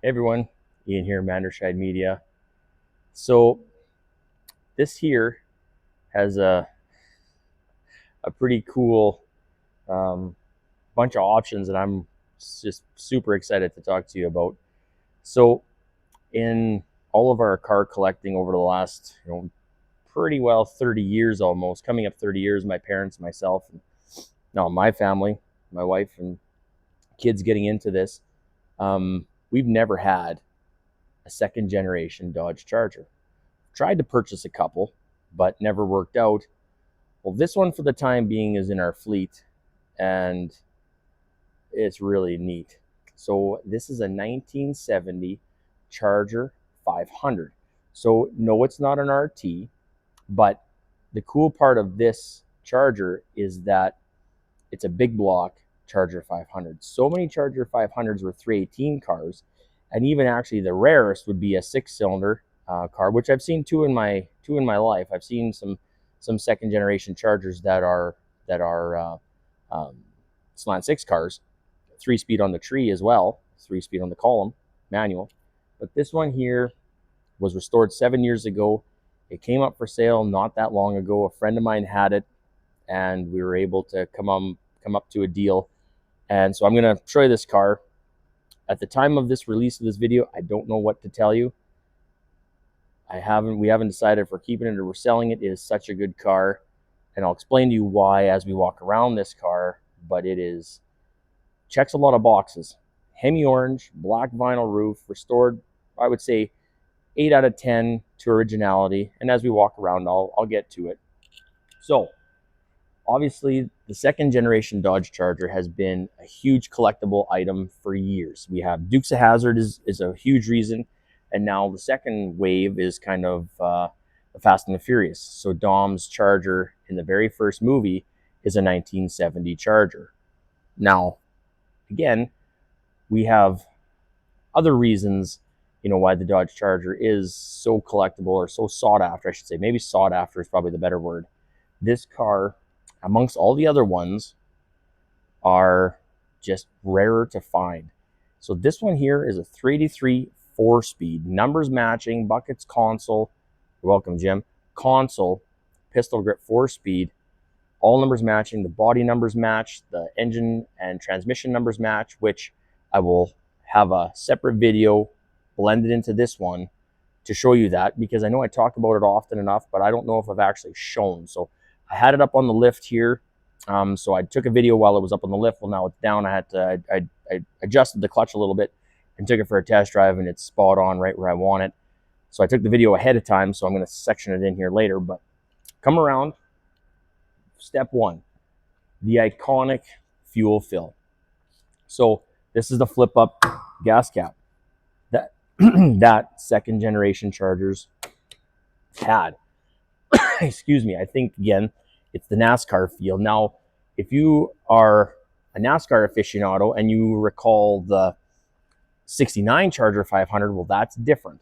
Hey everyone, Ian here, Manderscheid Media. So this here has a pretty cool bunch of options that I'm just super excited to talk to you about. So in all of our car collecting over the last, pretty well 30 years almost, coming up 30 years, my parents, myself, and now my family, my wife and kids getting into this, we've never had a second generation Dodge Charger. Tried to purchase a couple, but never worked out. Well, this one for the time being is in our fleet, and it's really neat. So this is a 1970 Charger 500. So no, it's not an RT, but the cool part of this Charger is that it's a big block Charger 500. So many Charger 500s were 318 cars, and even actually the rarest would be a 6-cylinder car, which I've seen two in my life. I've seen some second generation Chargers that are slant 6 cars, 3-speed on the tree as well, 3-speed on the column, manual. But this one here was restored 7 years ago. It came up for sale not that long ago. A friend of mine had it, and we were able to come up to a deal. And so I'm going to show you this car. At the time of this release of this video, I don't know what to tell you. We haven't decided if we're keeping it or we're selling it. It is such a good car, and I'll explain to you why as we walk around this car. But it checks a lot of boxes. Hemi orange, black vinyl roof, restored, I would say 8 out of 10 to originality. And as we walk around, I'll get to it. So obviously, the second generation Dodge Charger has been a huge collectible item for years. We have Dukes of Hazzard is a huge reason, and now the second wave is kind of the Fast and the Furious. So Dom's Charger in the very first movie is a 1970 Charger. Now, again, we have other reasons, why the Dodge Charger is so collectible or so sought after, I should say. Maybe sought after is probably the better word. This car, amongst all the other ones, are just rarer to find. So this one here is a 383 4-speed, numbers matching, buckets console. You're welcome, Jim. Console, pistol grip 4-speed, all numbers matching. The body numbers match, the engine and transmission numbers match, which I will have a separate video blended into this one to show you that, because I know I talk about it often enough, but I don't know if I've actually shown. So I had it up on the lift here. So I took a video while it was up on the lift. Well, now it's down. I adjusted the clutch a little bit and took it for a test drive, and it's spot on right where I want it. So I took the video ahead of time, so I'm going to section it in here later. But come around. Step one, the iconic fuel fill. So this is the flip up gas cap that that second generation Chargers had. Excuse me. I think, again, it's the NASCAR feel. Now, if you are a NASCAR aficionado and you recall the 69 Charger 500, well, that's different.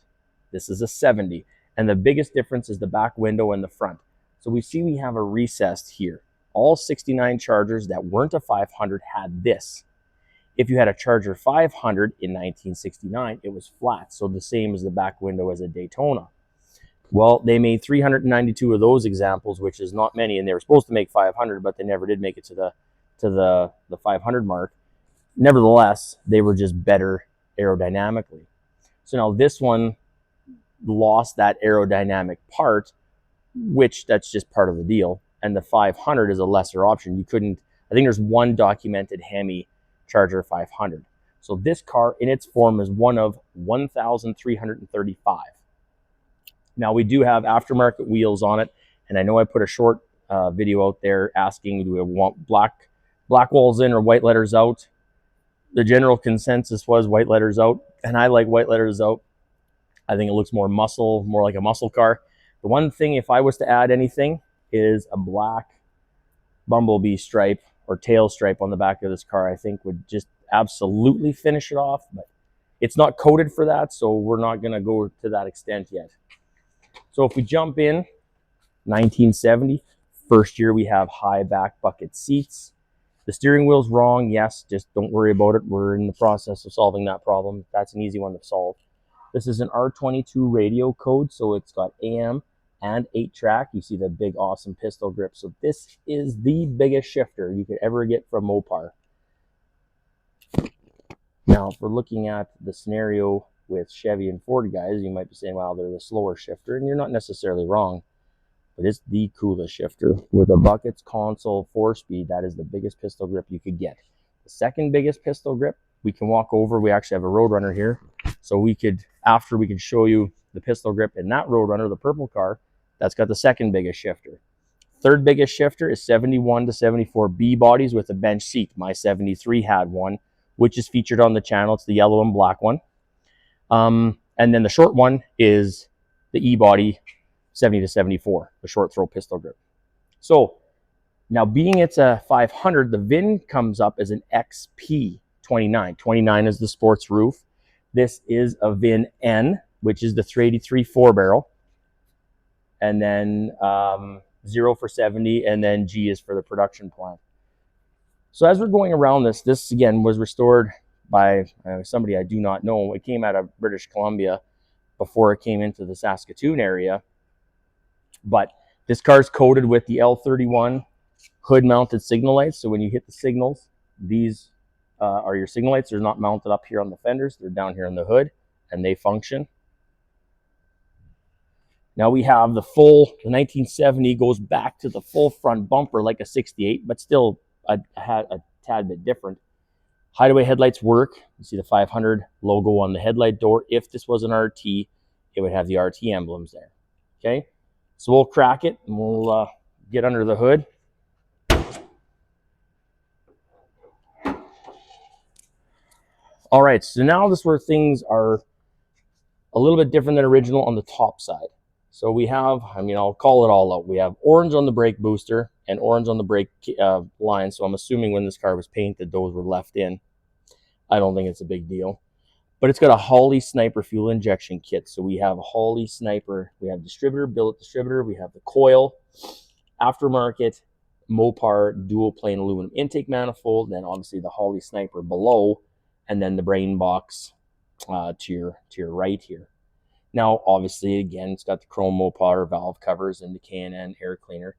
This is a 70. And the biggest difference is the back window and the front. So we have a recessed here. All 69 Chargers that weren't a 500 had this. If you had a Charger 500 in 1969, it was flat. So the same as the back window as a Daytona. Well, they made 392 of those examples, which is not many, and they were supposed to make 500, but they never did make it to the 500 mark. Nevertheless, they were just better aerodynamically. So now this one lost that aerodynamic part, which that's just part of the deal. And the 500 is a lesser option. I think there's one documented Hemi Charger 500. So this car in its form is one of 1,335. Now, we do have aftermarket wheels on it, and I know I put a short video out there asking, do we want black walls in or white letters out? The general consensus was white letters out, and I like white letters out. I think it looks more like a muscle car. The one thing, if I was to add anything, is a black bumblebee stripe or tail stripe on the back of this car. I think would just absolutely finish it off, but it's not coated for that, so we're not going to go to that extent yet. So if we jump in, 1970, first year we have high back bucket seats. The steering wheel's wrong. Yes, just don't worry about it. We're in the process of solving that problem. That's an easy one to solve. This is an R22 radio code, so it's got AM and 8-track. You see the big, awesome pistol grip. So this is the biggest shifter you could ever get from Mopar. Now, if we're looking at the scenario with Chevy and Ford guys, you might be saying, well, they're the slower shifter, and you're not necessarily wrong, but it's the coolest shifter. With a buckets console 4-speed, that is the biggest pistol grip you could get. The second biggest pistol grip, we can walk over. We actually have a Roadrunner here, so we could show you the pistol grip in that Roadrunner, the purple car. That's got the second biggest shifter. Third biggest shifter is 71 to 74 B bodies with a bench seat. My 73 had one, which is featured on the channel. It's the yellow and black one. And then the short one is the E body 70 to 74, the short throw pistol grip. So now, being it's a 500, the VIN comes up as an XP 29. 29 is the sports roof. This is a VIN N, which is the 383 4-barrel. And then 0 for 70, and then G is for the production plant. So as we're going around this again was restored by somebody I do not know. It came out of British Columbia before it came into the Saskatoon area. But this car is coated with the L31 hood-mounted signal lights. So when you hit the signals, these are your signal lights. They're not mounted up here on the fenders. They're down here on the hood, and they function. Now we have the 1970 goes back to the full front bumper like a 68, but still a tad bit different. Hideaway headlights work. You see the 500 logo on the headlight door. If this was an RT, it would have the RT emblems there. Okay, so we'll crack it and we'll get under the hood. All right, so now this is where things are a little bit different than original on the top side. So we have, I'll call it all out. We have orange on the brake booster and orange on the brake line. So I'm assuming when this car was painted, those were left in. I don't think it's a big deal. But it's got a Holley Sniper fuel injection kit. So we have a Holley Sniper. We have distributor, billet distributor. We have the coil, aftermarket, Mopar dual plane aluminum intake manifold. Then obviously the Holley Sniper below, and then the brain box to your right here. Now, obviously, again, it's got the chrome Mopar valve covers and the K&N air cleaner.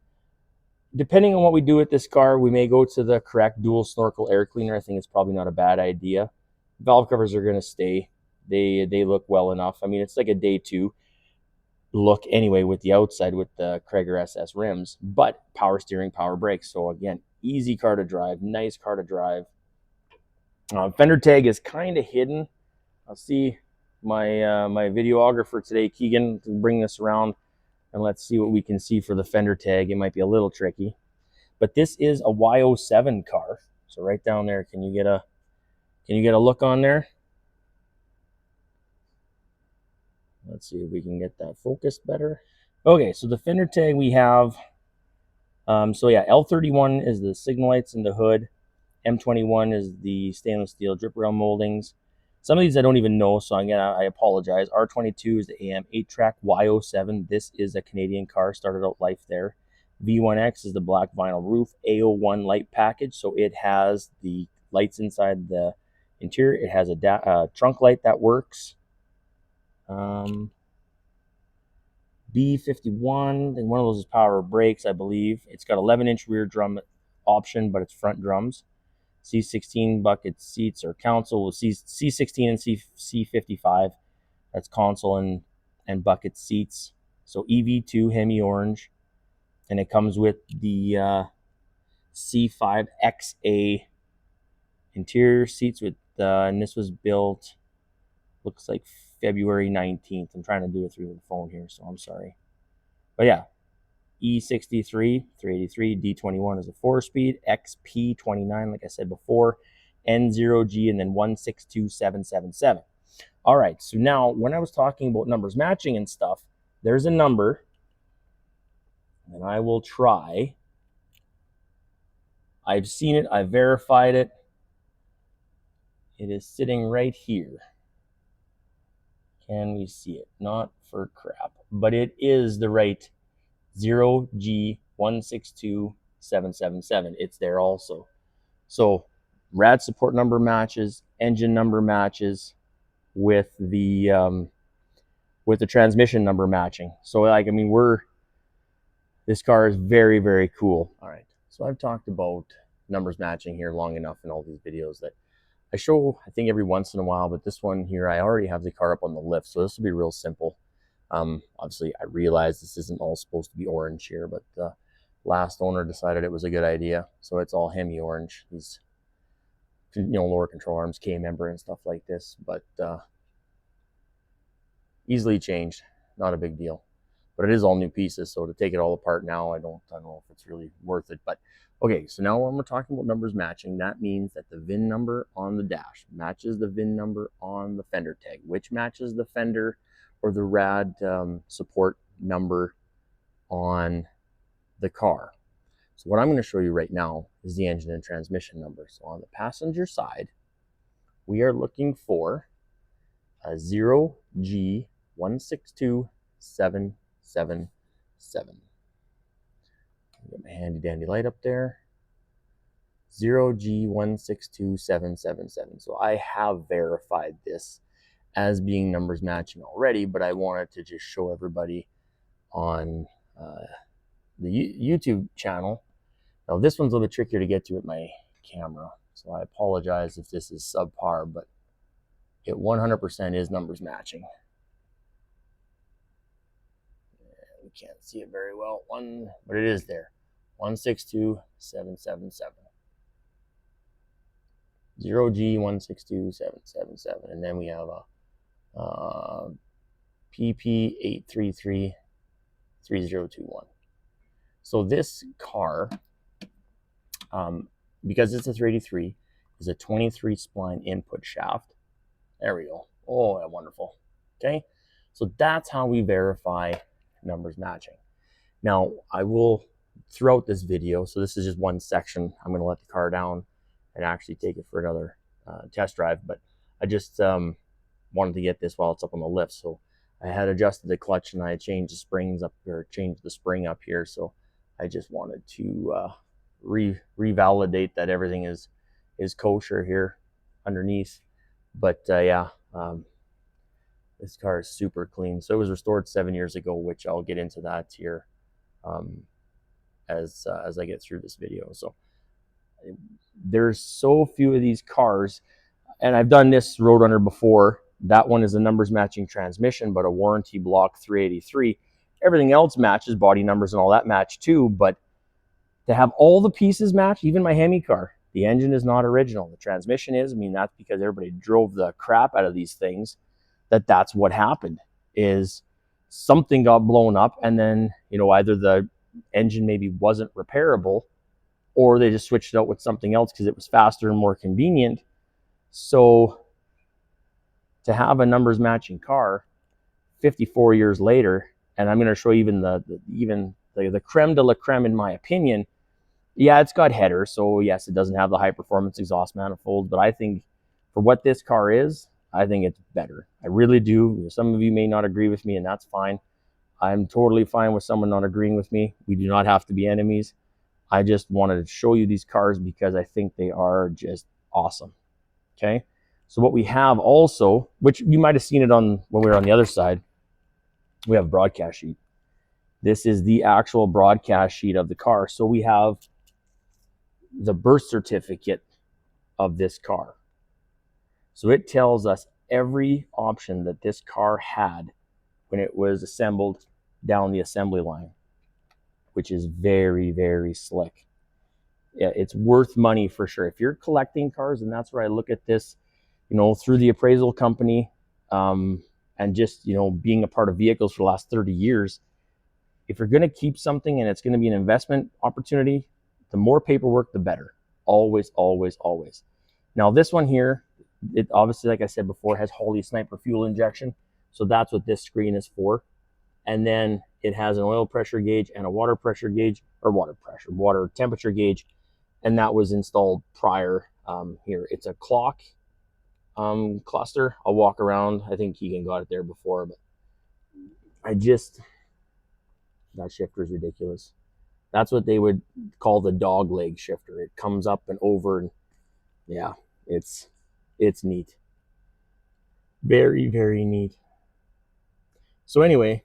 Depending on what we do with this car, we may go to the correct dual snorkel air cleaner. I think it's probably not a bad idea. Valve covers are going to stay. They look well enough. I mean, it's like a day two look anyway with the outside with the Krager SS rims, but power steering, power brakes. So again, easy car to drive, nice car to drive. Fender tag is kind of hidden. I'll see my videographer today, Keegan, to bring this around, and let's see what we can see for the fender tag. It might be a little tricky, but this is a Y07 car. So right down there, can you get a look on there? Let's see if we can get that focused better. Okay, so the fender tag we have, so yeah, L31 is the signal lights in the hood. M21 is the stainless steel drip rail moldings. Some of these I don't even know, so again, I apologize. R22 is the AM 8-track. Y07, this is a Canadian car, started out life there. V1X is the black vinyl roof. A01 light package, so it has the lights inside the interior. It has a trunk light that works. B51, and one of those is power brakes, I believe. It's got 11-inch rear drum option, but it's front drums. C16 bucket seats or console with C16 and C55. That's console and bucket seats. So EV2 Hemi orange, and it comes with the C5XA interior seats with and this was built, looks like February 19th. I'm trying to do it through the phone here, so I'm sorry. But yeah, E63, 383, D21 is a 4-speed, XP29, like I said before, N0G, and then 162777. All right, so now when I was talking about numbers matching and stuff, there's a number, and I will try. I've seen it, I've verified it. It is sitting right here. Can we see it? Not for crap, but it is the right 0G162777. It's there also. So rad support number matches, engine number matches with the transmission number matching. So like, I mean, this car is very, very cool. All right, so I've talked about numbers matching here long enough in all these videos that I show, I think, every once in a while, but this one here, I already have the car up on the lift, so this will be real simple. Obviously, I realize this isn't all supposed to be orange here, but the last owner decided it was a good idea, so it's all Hemi orange. These, lower control arms, K-member and stuff like this, but easily changed, not a big deal. But it is all new pieces, so to take it all apart now, I don't know if it's really worth it. But okay, so now when we're talking about numbers matching, that means that the VIN number on the dash matches the VIN number on the fender tag, which matches the fender or the rad support number on the car. So what I'm going to show you right now is the engine and transmission number. So on the passenger side, we are looking for a 0G162777. Get my handy dandy light up there. 0G162777. So I have verified this as being numbers matching already, but I wanted to just show everybody on the YouTube channel. Now this one's a little bit trickier to get to with my camera, so I apologize if this is subpar, but it 100% is numbers matching. We can't see it very well, but it is there. 162777. 0G162777, and then we have a PP8333021. So this car, because it's a 383, is a 23 spline input shaft. There we go. Oh, wonderful. Okay, so that's how we verify numbers matching. Now, I will, throughout this video, so this is just one section, I'm going to let the car down and actually take it for another test drive, but I just wanted to get this while it's up on the lift. So I had adjusted the clutch and I had changed the springs up, or changed the spring up here, so I just wanted to revalidate that everything is kosher here underneath. But yeah, this car is super clean. So it was restored 7 years ago, which I'll get into that here as I get through this video. So there's so few of these cars, and I've done this Roadrunner before. That one is a numbers matching transmission, but a warranty block 383. Everything else matches, body numbers and all that match too, but to have all the pieces match, even my Hemi car, the engine is not original. The transmission is. I mean, that's because everybody drove the crap out of these things. That's what happened, is something got blown up, and then, either the engine maybe wasn't repairable, or they just switched it out with something else because it was faster and more convenient. So to have a numbers matching car 54 years later, and I'm going to show you even the creme de la creme, in my opinion. Yeah, it's got headers, so yes, it doesn't have the high performance exhaust manifold, but I think for what this car is, I think it's better. I really do. Some of you may not agree with me, and that's fine. I'm totally fine with someone not agreeing with me. We do not have to be enemies. I just wanted to show you these cars because I think they are just awesome. Okay, so what we have also, which you might have seen it on when we were on the other side, we have a broadcast sheet. This is the actual broadcast sheet of the car. So we have the birth certificate of this car. So it tells us every option that this car had when it was assembled down the assembly line, which is very, very slick. Yeah, it's worth money for sure. If you're collecting cars, and that's where I look at this, through the appraisal company, and just, being a part of vehicles for the last 30 years, if you're going to keep something and it's going to be an investment opportunity, the more paperwork, the better. Always, always, always. Now this one here, it obviously, like I said before, has Holley Sniper fuel injection. So that's what this screen is for. And then it has an oil pressure gauge and a water pressure gauge, or water temperature gauge. And that was installed prior here. It's a clock cluster. I'll walk around. I think Keegan got it there before, but that shifter is ridiculous. That's what they would call the dog leg shifter. It comes up and over and Yeah, it's neat. Very, very neat. So anyway,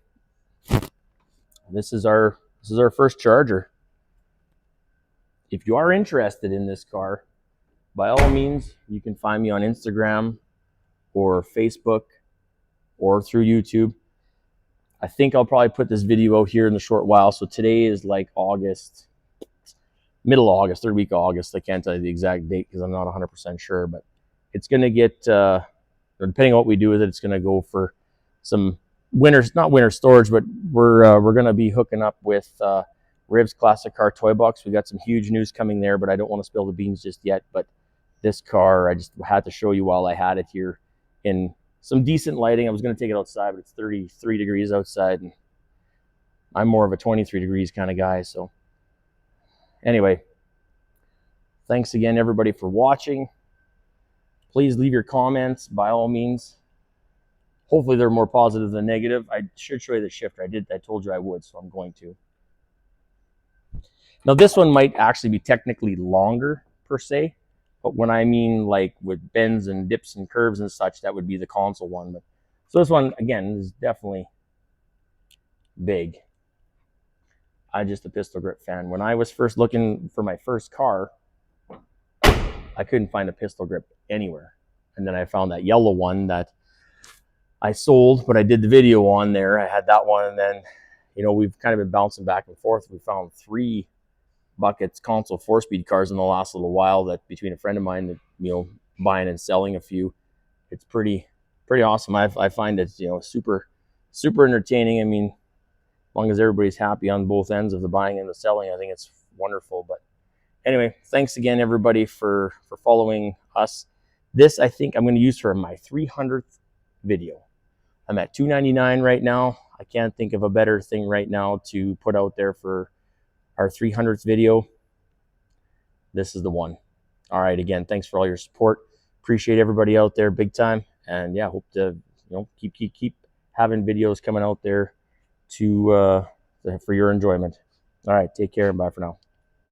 this is our first Charger. If you are interested in this car, by all means, you can find me on Instagram or Facebook or through YouTube. I think I'll probably put this video out here in a short while. So today is like August, middle of August, third week of August. I can't tell you the exact date because I'm not 100% sure, but it's going to get, depending on what we do with it, it's going to go for some not winter storage, but we're going to be hooking up with Riv's Classic Car Toy Box. We got some huge news coming there, but I don't want to spill the beans just yet. But this car, I just had to show you while I had it here in some decent lighting. I was going to take it outside, but it's 33 degrees outside, and I'm more of a 23 degrees kind of guy. So anyway, thanks again, everybody, for watching. Please leave your comments by all means. Hopefully they're more positive than negative. I should show you the shifter. I told you I would, so I'm going to. Now this one might actually be technically longer per se, but when I mean like with bends and dips and curves and such, that would be the console one. But so this one again is definitely big. I'm just a pistol grip fan. When I was first looking for my first car, I couldn't find a pistol grip anywhere. And then I found that yellow one that I sold, but I did the video on there. I had that one, and then, you know, we've kind of been bouncing back and forth. We found 3 buckets console 4-speed cars in the last little while, that between a friend of mine that, you know, buying and selling a few. It's pretty awesome. I find it, you know, super entertaining. I mean, as long as everybody's happy on both ends of the buying and the selling, I think it's wonderful. But anyway, thanks again, everybody, for following us. This, I think I'm going to use for my 300th video. I'm at $2.99 right now. I can't think of a better thing right now to put out there for our 300th video. This is the one. All right, again, thanks for all your support. Appreciate everybody out there big time. And yeah, hope to, you know, keep having videos coming out there to for your enjoyment. All right, take care and bye for now.